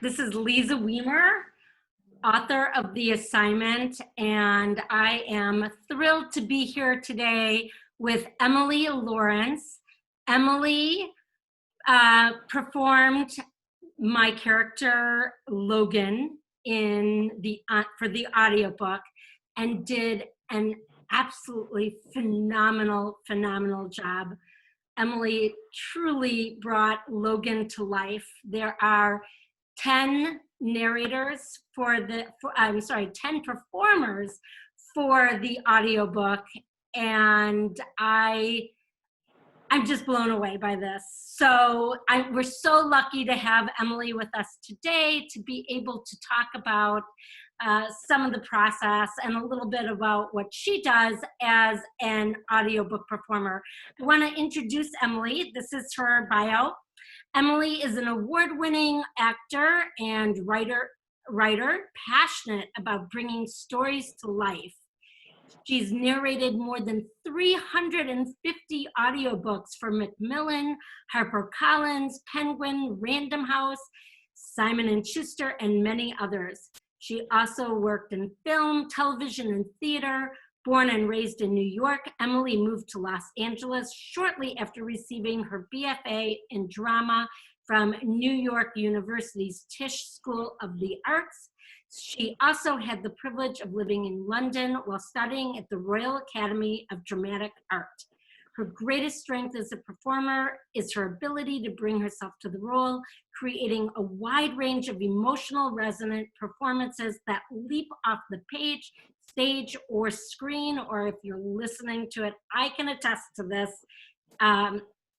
This is Liza Wiemer, author of The Assignment, and I am thrilled to be here today with Emily Lawrence. Emily performed my character Logan for the audiobook and did an absolutely phenomenal job. Emily truly brought Logan to life. There are 10 narrators 10 performers for the audiobook, and I'm just blown away by this. So we're so lucky to have Emily with us today to be able to talk about some of the process and a little bit about what she does as an audiobook performer. I want to introduce Emily. This is her bio. Emily is an award-winning actor and writer, passionate about bringing stories to life. She's narrated more than 350 audiobooks for Macmillan, HarperCollins, Penguin, Random House, Simon & Schuster, and many others. She also worked in film, television, and theater. Born and raised in New York, Emily moved to Los Angeles shortly after receiving her BFA in drama from New York University's Tisch School of the Arts. She also had the privilege of living in London while studying at the Royal Academy of Dramatic Art. Her greatest strength as a performer is her ability to bring herself to the role, creating a wide range of emotional, resonant performances that leap off the page, stage, or screen, or if you're listening to it, I can attest to this.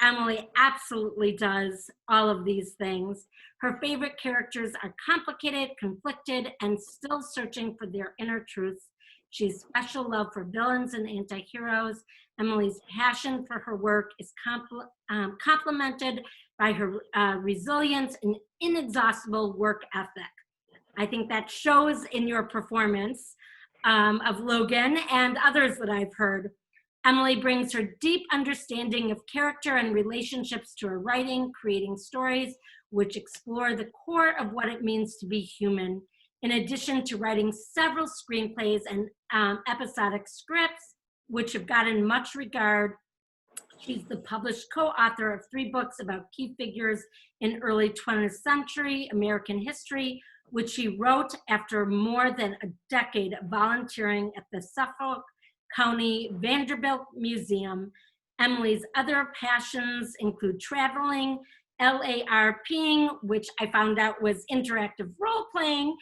Emily absolutely does all of these things. Her favorite characters are complicated, conflicted, and still searching for their inner truths. She's special love for villains and anti-heroes. Emily's passion for her work is complemented by her resilience and inexhaustible work ethic. I think that shows in your performance of Logan and others that I've heard. Emily brings her deep understanding of character and relationships to her writing, creating stories which explore the core of what it means to be human. In addition to writing several screenplays and episodic scripts, which have gotten much regard, she's the published co-author of 3 books about key figures in early 20th century American history, which she wrote after more than a decade of volunteering at the Suffolk County Vanderbilt Museum. Emily's other passions include traveling, LARPing, which I found out was interactive role-playing,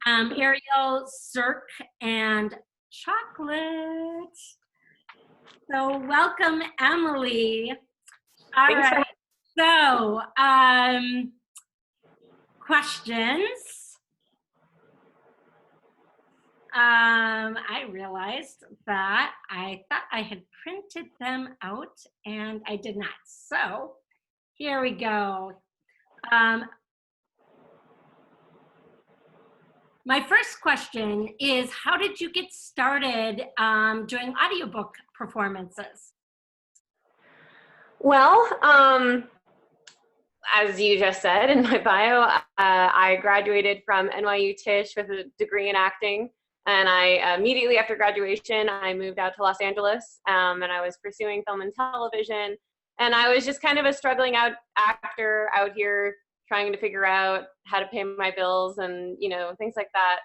aerial, cirque, and chocolate. So welcome, Emily. All right, so questions. I realized that I thought I had printed them out and I did not. So here we go. My first question is, how did you get started doing audiobook performances? Well, as you just said in my bio, I graduated from NYU Tisch with a degree in acting. And I immediately after graduation, I moved out to Los Angeles, and I was pursuing film and television. And I was just kind of a struggling actor out here, trying to figure out how to pay my bills and, things like that.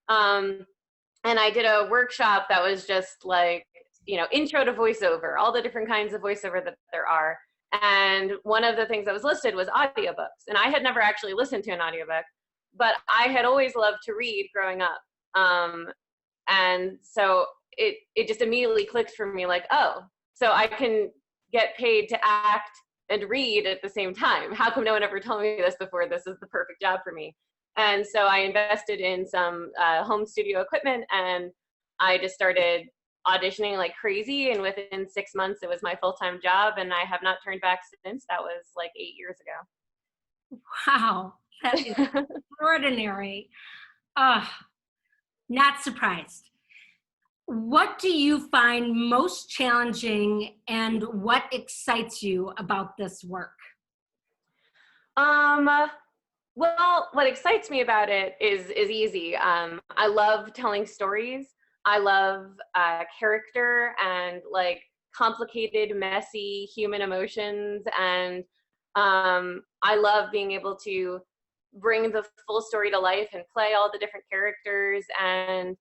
And I did a workshop that was just like, intro to voiceover, all the different kinds of voiceover that there are. And one of the things that was listed was audiobooks. And I had never actually listened to an audiobook, but I had always loved to read growing up. And so it just immediately clicked for me, like, oh, so I can get paid to act and read at the same time. How come no one ever told me this before? This is the perfect job for me. And so I invested in some home studio equipment, and I just started auditioning like crazy. And within 6 months, it was my full-time job, and I have not turned back since. That was like 8 years ago. Wow, that is extraordinary. Not surprised. What do you find most challenging and what excites you about this work? Well, what excites me about it is easy. I love telling stories. I love character and like complicated, messy human emotions, and I love being able to bring the full story to life and play all the different characters and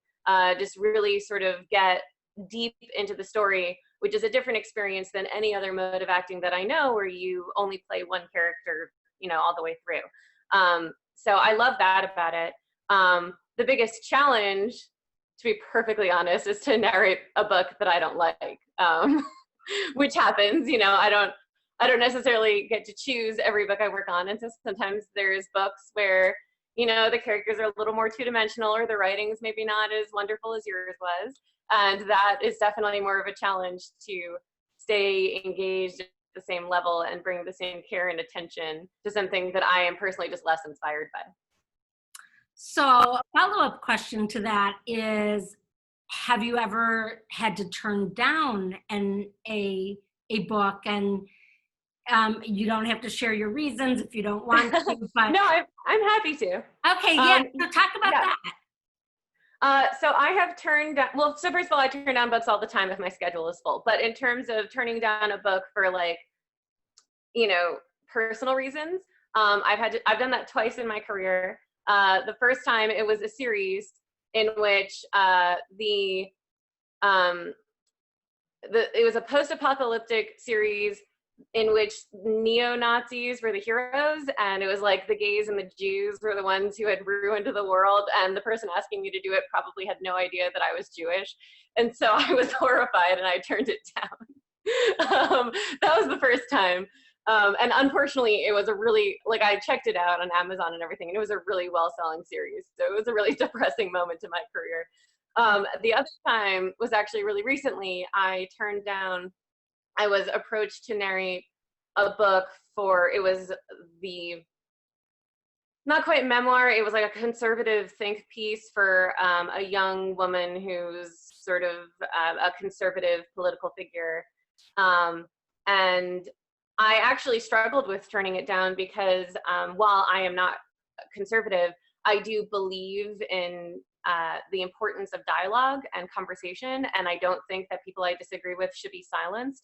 just really sort of get deep into the story, which is a different experience than any other mode of acting that I know, where you only play one character, all the way through. So I love that about it. The biggest challenge, to be perfectly honest, is to narrate a book that I don't like, which happens. I don't necessarily get to choose every book I work on, and so sometimes there's books where the characters are a little more two-dimensional, or the writing's maybe not as wonderful as yours was, and that is definitely more of a challenge to stay engaged the same level and bring the same care and attention to something that I am personally just less inspired by. So a follow-up question to that is, have you ever had to turn down a book? And you don't have to share your reasons if you don't want to, but No, I'm happy to. okay, yeah. So talk about yeah. that. So I have turned down, well, so first of all, I turn down books all the time if my schedule is full. But in terms of turning down a book for personal reasons, I've done that twice in my career. The first time it was a series in which it was a post-apocalyptic series in which neo-Nazis were the heroes, and it was like the gays and the Jews were the ones who had ruined the world, and the person asking me to do it probably had no idea that I was Jewish. And so I was horrified and I turned it down. That was the first time. And unfortunately, it was a really, I checked it out on Amazon and everything, and it was a really well-selling series. So it was a really depressing moment in my career. The other time was actually really recently. I was approached to narrate a book it was not quite memoir, it was like a conservative think piece for a young woman who's sort of a conservative political figure. And I actually struggled with turning it down because while I am not conservative, I do believe in the importance of dialogue and conversation, and I don't think that people I disagree with should be silenced.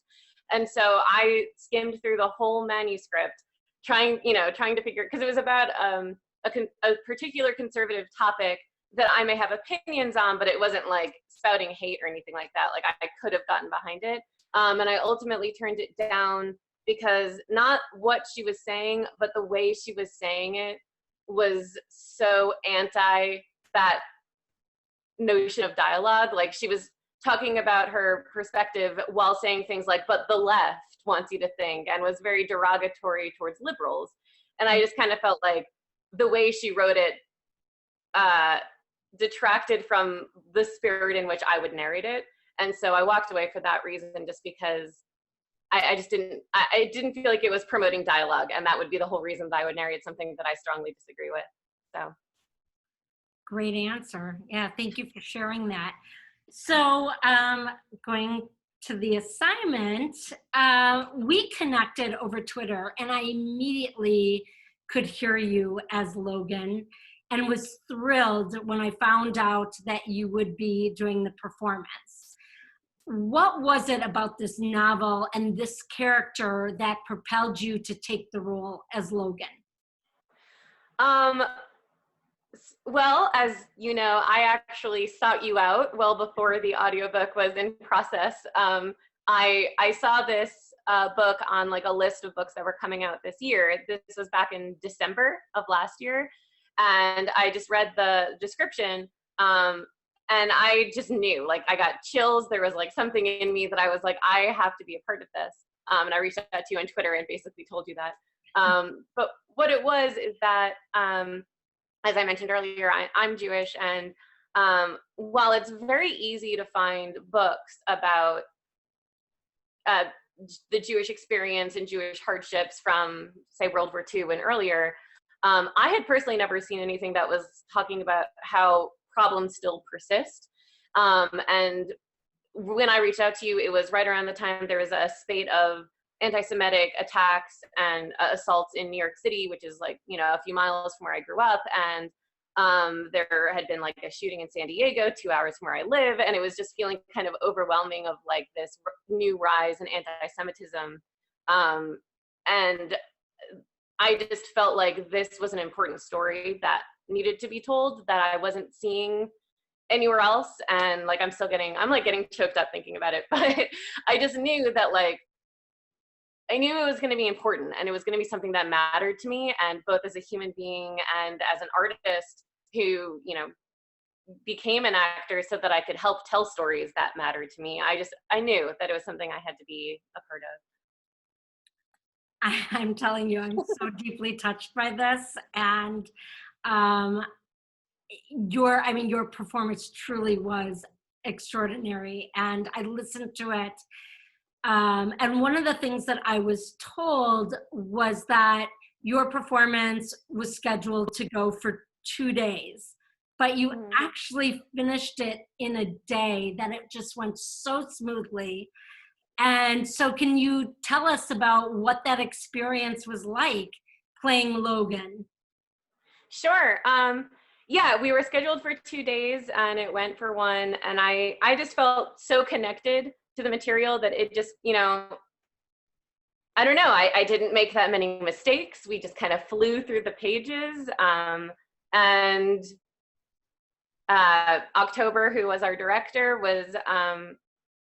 And so I skimmed through the whole manuscript, trying to figure, because it was about a particular conservative topic that I may have opinions on, but it wasn't like spouting hate or anything like that. Like I could have gotten behind it, and I ultimately turned it down because not what she was saying, but the way she was saying it was so anti that notion of dialogue. Like she was talking about her perspective while saying things like, but the left wants you to think, and was very derogatory towards liberals. And I just kind of felt like the way she wrote it detracted from the spirit in which I would narrate it. And so I walked away for that reason, just because I didn't feel like it was promoting dialogue, and that would be the whole reason that I would narrate something that I strongly disagree with. So. Great answer. Yeah, thank you for sharing that. So going to the assignment, we connected over Twitter, and I immediately could hear you as Logan, and was thrilled when I found out that you would be doing the performance. What was it about this novel and this character that propelled you to take the role as Logan? Well, as you know, I actually sought you out well before the audiobook was in process. I saw this book on like a list of books that were coming out this year. This was back in December of last year. And I just read the description, and I just knew, like, I got chills. There was like something in me that I was like, I have to be a part of this. And I reached out to you on Twitter and basically told you that. But what it was is that, as I mentioned earlier, I'm Jewish, and while it's very easy to find books about the Jewish experience and Jewish hardships from, say, World War II and earlier, I had personally never seen anything that was talking about how problems still persist. And when I reached out to you, it was right around the time there was a spate of anti-Semitic attacks and assaults in New York City, which is like, you know, a few miles from where I grew up. And there had been like a shooting in San Diego, 2 hours from where I live. And it was just feeling kind of overwhelming of like this new rise in anti-Semitism. And I just felt like this was an important story that needed to be told that I wasn't seeing anywhere else. And like, I'm like getting choked up thinking about it, but I just knew that like, I knew it was going to be important and it was going to be something that mattered to me, and both as a human being and as an artist who, you know, became an actor so that I could help tell stories that mattered to me. I knew that it was something I had to be a part of. I'm telling you, I'm so deeply touched by this. And um, your performance truly was extraordinary. And I listened to it. And one of the things that I was told was that your performance was scheduled to go for 2 days, but you actually finished it in a day, that it just went so smoothly. And so can you tell us about what that experience was like playing Logan? Sure. Yeah, we were scheduled for 2 days and it went for 1. And I just felt so connected to the material that it just, you know, I don't know, I didn't make that many mistakes. We just kind of flew through the pages. And October, who was our director, was,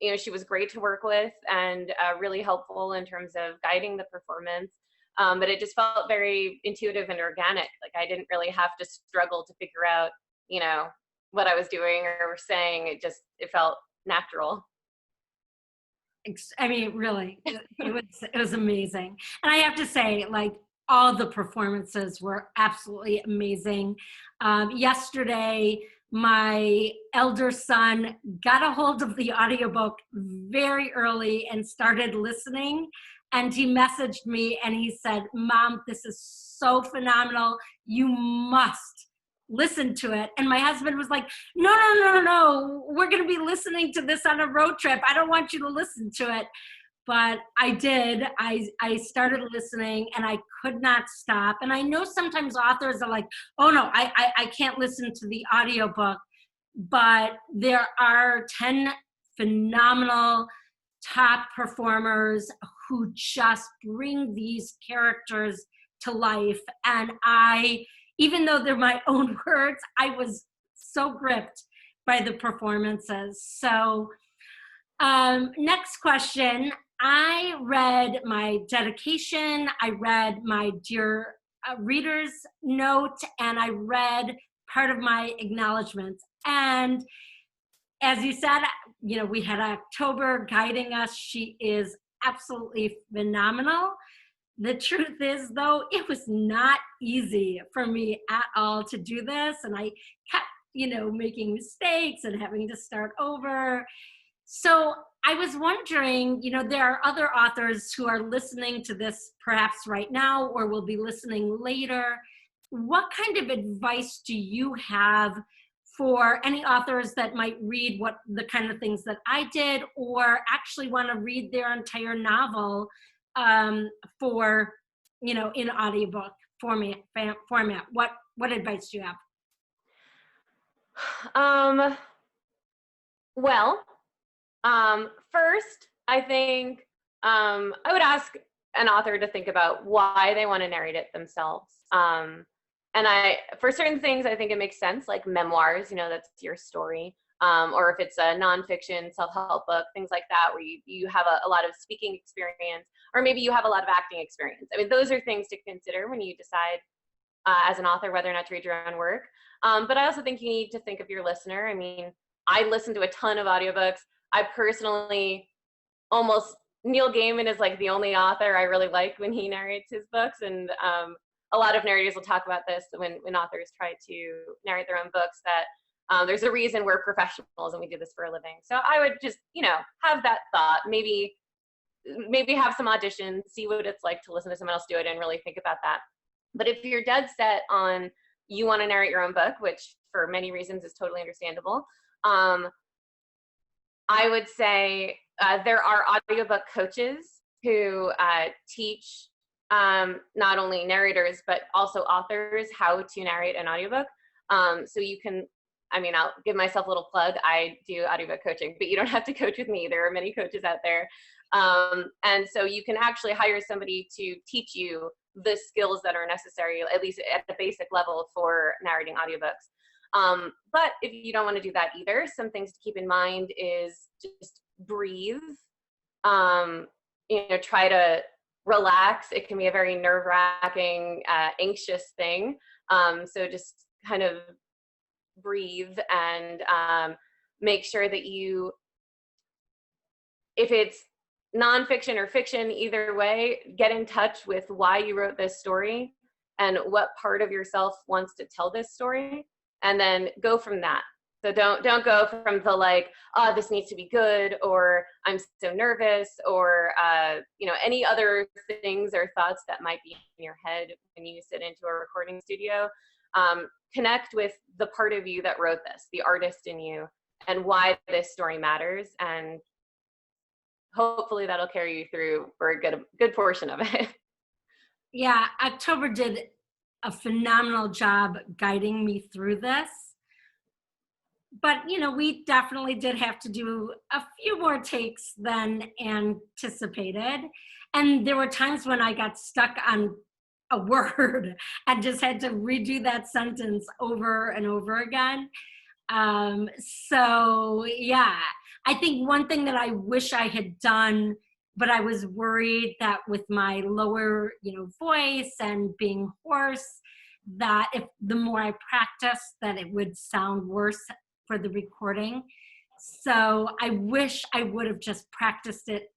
you know, she was great to work with and really helpful in terms of guiding the performance. But it just felt very intuitive and organic. Like I didn't really have to struggle to figure out, you know, what I was doing or saying. It felt natural. I mean, really, it was amazing. And I have to say, like, all the performances were absolutely amazing. Yesterday, my elder son got a hold of the audiobook very early and started listening. And he messaged me and he said, "Mom, this is so phenomenal. You must listen to it." And my husband was like, "No, no, no, no, no. We're going to be listening to this on a road trip. I don't want you to listen to it." But I did. I started listening and I could not stop. And I know sometimes authors are like, "Oh no, I can't listen to the audiobook." But there are 10 phenomenal top performers who just bring these characters to life. And even though they're my own words, I was so gripped by the performances. So next question. I read my dedication, I read my dear reader's note, and I read part of my acknowledgments. And as you said, you know, we had October guiding us. She is absolutely phenomenal. The truth is, though, it was not easy for me at all to do this. And I kept, you know, making mistakes and having to start over. So I was wondering, you know, there are other authors who are listening to this perhaps right now or will be listening later. What kind of advice do you have for any authors that might read the kind of things that I did, or actually want to read their entire novel for, you know, in audiobook format? What advice do you have? Well, first, I think I would ask an author to think about why they want to narrate it themselves. And for certain things, I think it makes sense, like memoirs, you know, that's your story. Or if it's a nonfiction self-help book, things like that, where you have a lot of speaking experience, or maybe you have a lot of acting experience. I mean, those are things to consider when you decide as an author whether or not to read your own work. But I also think you need to think of your listener. I mean, I listen to a ton of audiobooks. I personally Neil Gaiman is like the only author I really like when he narrates his books. And a lot of narrators will talk about this when authors try to narrate their own books, that there's a reason we're professionals and we do this for a living. So I would just, you know, have that thought, maybe have some auditions, see what it's like to listen to someone else do it and really think about that. But if you're dead set on you want to narrate your own book, which for many reasons is totally understandable, I would say there are audiobook coaches who teach not only narrators, but also authors how to narrate an audiobook. So you can, I mean, I'll give myself a little plug. I do audiobook coaching, but you don't have to coach with me. There are many coaches out there. And so you can actually hire somebody to teach you the skills that are necessary, at least at the basic level, for narrating audiobooks. But if you don't want to do that either, some things to keep in mind is just breathe. Try to relax. It can be a very nerve-wracking, anxious thing. So just kind of breathe and make sure that you, if it's nonfiction or fiction, either way, get in touch with why you wrote this story and what part of yourself wants to tell this story, and then go from that. So don't go from the like, oh, this needs to be good, or I'm so nervous, or any other things or thoughts that might be in your head when you sit into a recording studio. Connect with the part of you that wrote this, the artist in you, and why this story matters, and hopefully that'll carry you through for a good portion of it. Yeah, October did a phenomenal job guiding me through this. But, we definitely did have to do a few more takes than anticipated. And there were times when I got stuck on a word and just had to redo that sentence over and over again. So yeah, I think one thing that I wish I had done, but I was worried that with my lower, voice and being hoarse, that if the more I practiced, that it would sound worse for the recording. So I wish I would have just practiced it,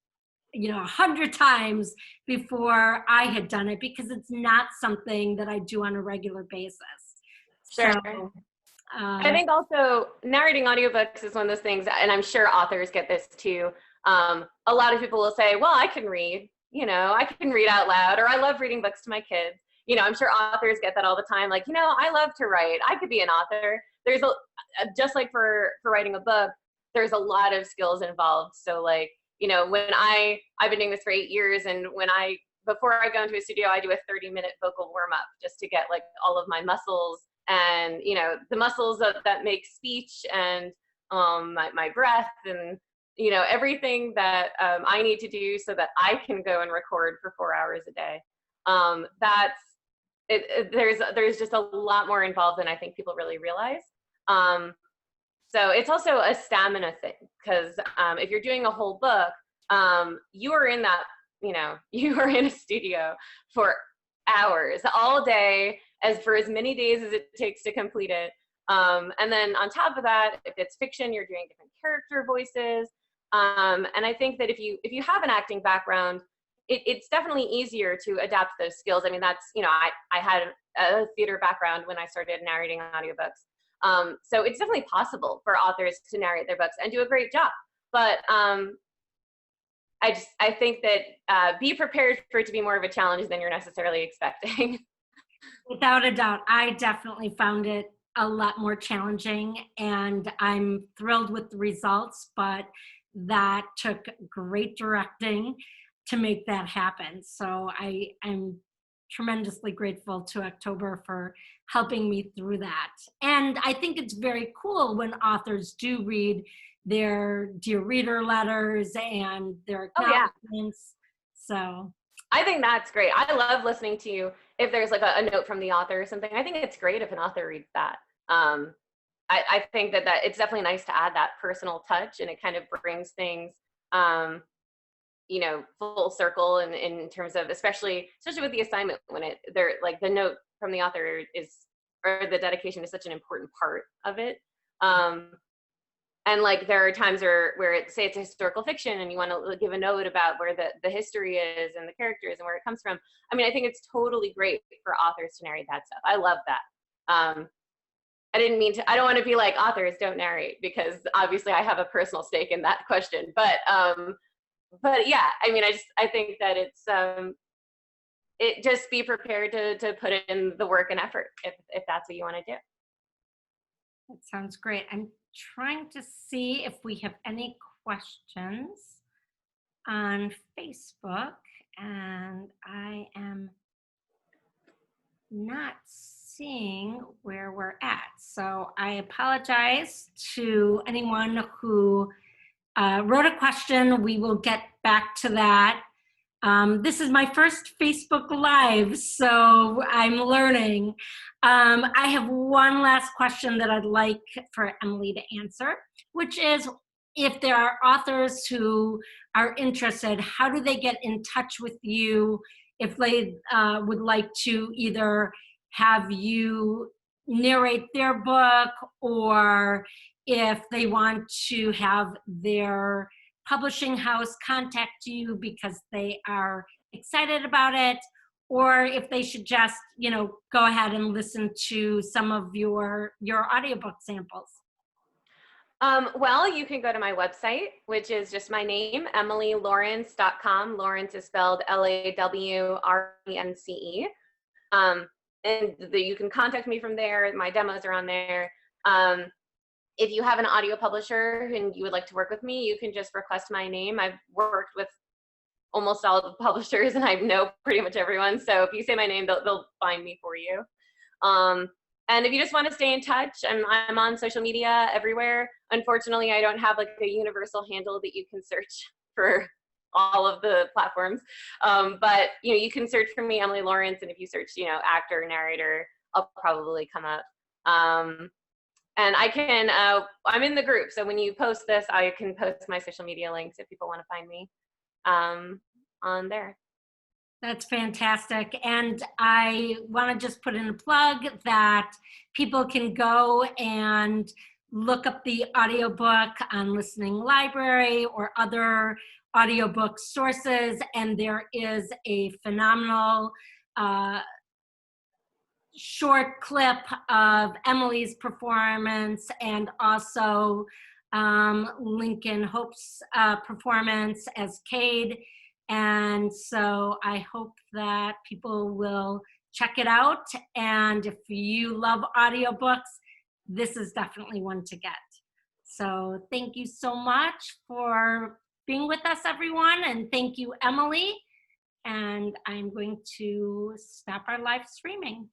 100 times before I had done it, because it's not something that I do on a regular basis. Sure. So, I think also narrating audiobooks is one of those things, and I'm sure authors get this too. A lot of people will say, well, I can read, I can read out loud, or I love reading books to my kids. I'm sure authors get that all the time. Like, I love to write. I could be an author. There's just like for writing a book, there's a lot of skills involved. So like, when I've been doing this for 8 years, and before I go into a studio, I do a 30-minute vocal warm up just to get like all of my muscles and, the muscles that make speech, and my breath, and, everything that I need to do so that I can go and record for 4 hours a day. There's just a lot more involved than I think people really realize. So it's also a stamina thing, because if you're doing a whole book, you are in that, you are in a studio for hours all day, for as many days as it takes to complete it. And then on top of that, if it's fiction, you're doing different character voices. And I think that if you have an acting background, it's definitely easier to adapt those skills. I mean, that's, I had a theater background when I started narrating audiobooks. So it's definitely possible for authors to narrate their books and do a great job. But I think that be prepared for it to be more of a challenge than you're necessarily expecting. Without a doubt, I definitely found it a lot more challenging, and I'm thrilled with the results, but that took great directing to make that happen. So I'm tremendously grateful to October for helping me through that. And I think it's very cool when authors do read their dear reader letters and their acknowledgements. So I think that's great. I love listening to you if there's like a note from the author or something. I think it's great if an author reads that. I think that it's definitely nice to add that personal touch, and it kind of brings things full circle in terms of, especially with the assignment, when they're like the note from the author or the dedication is such an important part of it. And like there are times where say it's a historical fiction and you want to give a note about where the history is and the characters and where it comes from. I mean, I think it's totally great for authors to narrate that stuff. I love that. I don't want to be like, authors don't narrate, because obviously I have a personal stake in that question. But yeah, I mean, I think that it just be prepared to put in the work and effort if that's what you want to do. that sounds great. I'm trying to see if we have any questions. on Facebook, and I am not seeing where we're at. So I apologize to anyone who wrote a question. We will get back to that. This is my first Facebook Live, so I'm learning. I have one last question that I'd like for Emily to answer, which is, if there are authors who are interested, how do they get in touch with you if they would like to either have you narrate their book, or if they want to have their publishing house contact you because they are excited about it, or if they should just, go ahead and listen to some of your audiobook samples? Well, you can go to my website, which is just my name, emilylawrence.com. Lawrence is spelled Lawrence. And you can contact me from there. My demos are on there. If you have an audio publisher and you would like to work with me, you can just request my name. I've worked with almost all of the publishers and I know pretty much everyone. So if you say my name, they'll find me for you. And if you just want to stay in touch, I'm on social media everywhere. Unfortunately, I don't have like a universal handle that you can search for all of the platforms. But you can search for me, Emily Lawrence, and if you search, actor, narrator, I'll probably come up. And I can, I'm in the group, so when you post this, I can post my social media links if people want to find me on there. That's fantastic. And I want to just put in a plug that people can go and look up the audiobook on Listening Library or other audiobook sources. And there is a phenomenal short clip of Emily's performance, and also Lincoln Hope's performance as Cade. And so I hope that people will check it out. And if you love audiobooks, this is definitely one to get. So thank you so much for being with us, everyone. And thank you, Emily. And I'm going to stop our live streaming.